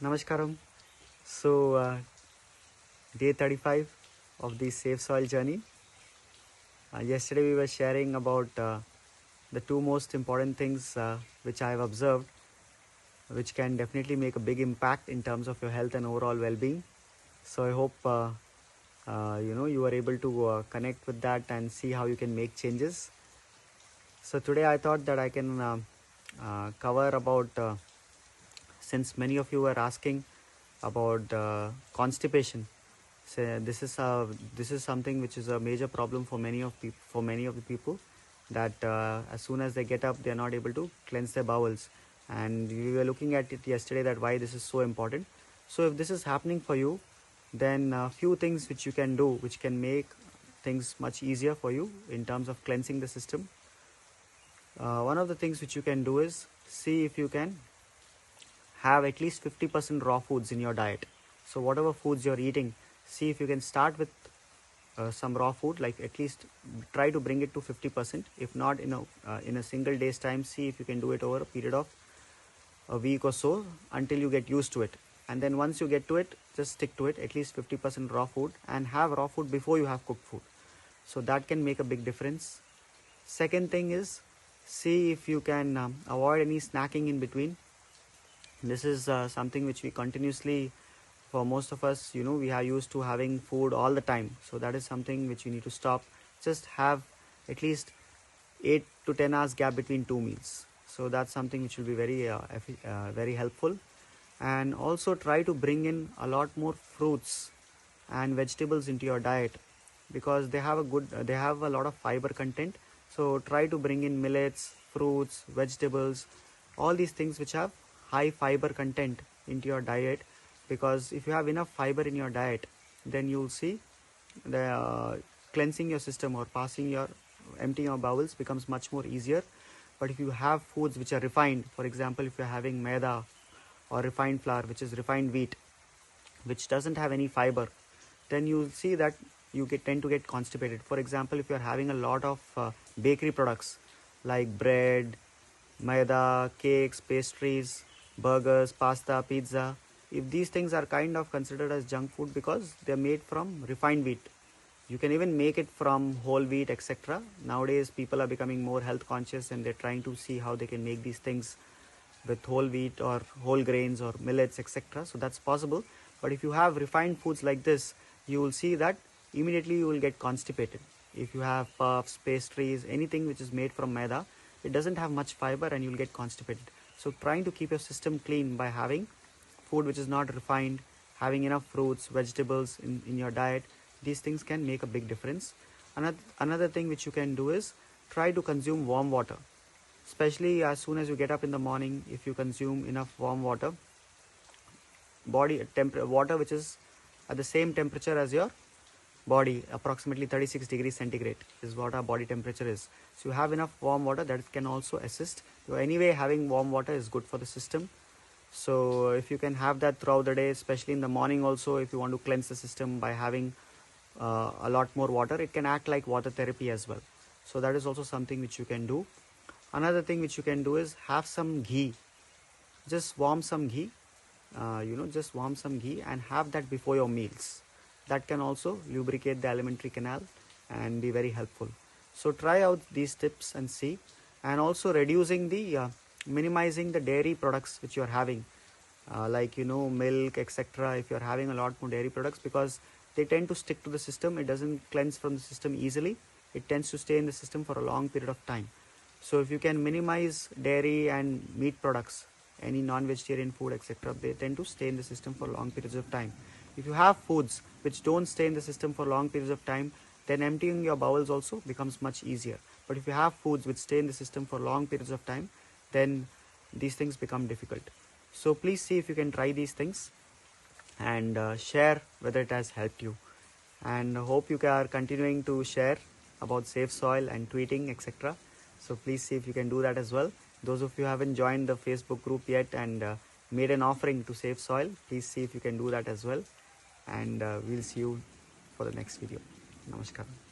Namaskaram. So, day 35 of the SaveSoil journey. Yesterday we were sharing about the two most important things which I have observed, which can definitely make a big impact in terms of your health and overall well-being. So I hope you are able to connect with that and see how you can make changes. So today I thought that I can cover about, since many of you were asking about constipation. So this is something which is a major problem for many of the people, that as soon as they get up, they are not able to cleanse their bowels. And we were looking at it yesterday, that why this is so important. So if this is happening for you, then a few things which you can do, which can make things much easier for you in terms of cleansing the system. One of the things which you can do is see if you can have at least 50% raw foods in your diet. So whatever foods you're eating, see if you can start with some raw food, like at least try to bring it to 50%. If not in a single day's time, see if you can do it over a period of a week or so until you get used to it. And then once you get to it, just stick to it, at least 50% raw food, and have raw food before you have cooked food. So that can make a big difference. Second thing is, see if you can avoid any snacking in between. This is something which we continuously, for most of us, we are used to having food all the time. So that is something which you need to stop. Just have at least 8 to 10 hours gap between two meals. So that's something which will be very helpful. And also try to bring in a lot more fruits and vegetables into your diet, because they have a lot of fiber content. So try to bring in millets, fruits, vegetables, all these things which have high fiber content into your diet. Because if you have enough fiber in your diet, then you'll see the cleansing your system or emptying your bowels becomes much more easier. But if you have foods which are refined, for example, if you're having maida or refined flour, which is refined wheat, which doesn't have any fiber, then you'll see that you tend to get constipated. For example, if you're having a lot of bakery products like bread, maida, cakes, pastries, burgers, pasta, pizza, if these things are kind of considered as junk food because they're made from refined wheat. You can even make it from whole wheat, etc. Nowadays people are becoming more health conscious, and they're trying to see how they can make these things with whole wheat or whole grains or millets, etc. So that's possible. But if you have refined foods like this, you will see that immediately you will get constipated. If you have puffs, pastries, anything which is made from maida, it doesn't have much fiber and you'll get constipated. So trying to keep your system clean by having food which is not refined, having enough fruits, vegetables in your diet, these things can make a big difference. Another thing which you can do is try to consume warm water. Especially as soon as you get up in the morning, if you consume enough warm water, water which is at the same temperature as your body, approximately 36 degrees centigrade is what our body temperature is. So you have enough warm water, that can also assist. So anyway, having warm water is good for the system. So if you can have that throughout the day, especially in the morning also, if you want to cleanse the system by having a lot more water, it can act like water therapy as well. So that is also something which you can do. Another thing which you can do is have some ghee. Just warm some ghee, and have that before your meals. That can also lubricate the alimentary canal and be very helpful. So try out these tips and see. And also minimizing the dairy products which you are having, like milk, etc. If you are having a lot more dairy products, because they tend to stick to the system, it doesn't cleanse from the system easily. It tends to stay in the system for a long period of time. So if you can minimize dairy and meat products, any non-vegetarian food, etc., they tend to stay in the system for long periods of time. If you have foods which don't stay in the system for long periods of time, then emptying your bowels also becomes much easier. But if you have foods which stay in the system for long periods of time, then these things become difficult. So please see if you can try these things and share whether it has helped you. And hope you are continuing to share about SaveSoil and tweeting, etc. So please see if you can do that as well. Those of you who haven't joined the Facebook group yet and made an offering to SaveSoil, please see if you can do that as well. And we'll see you for the next video. Namaskaram.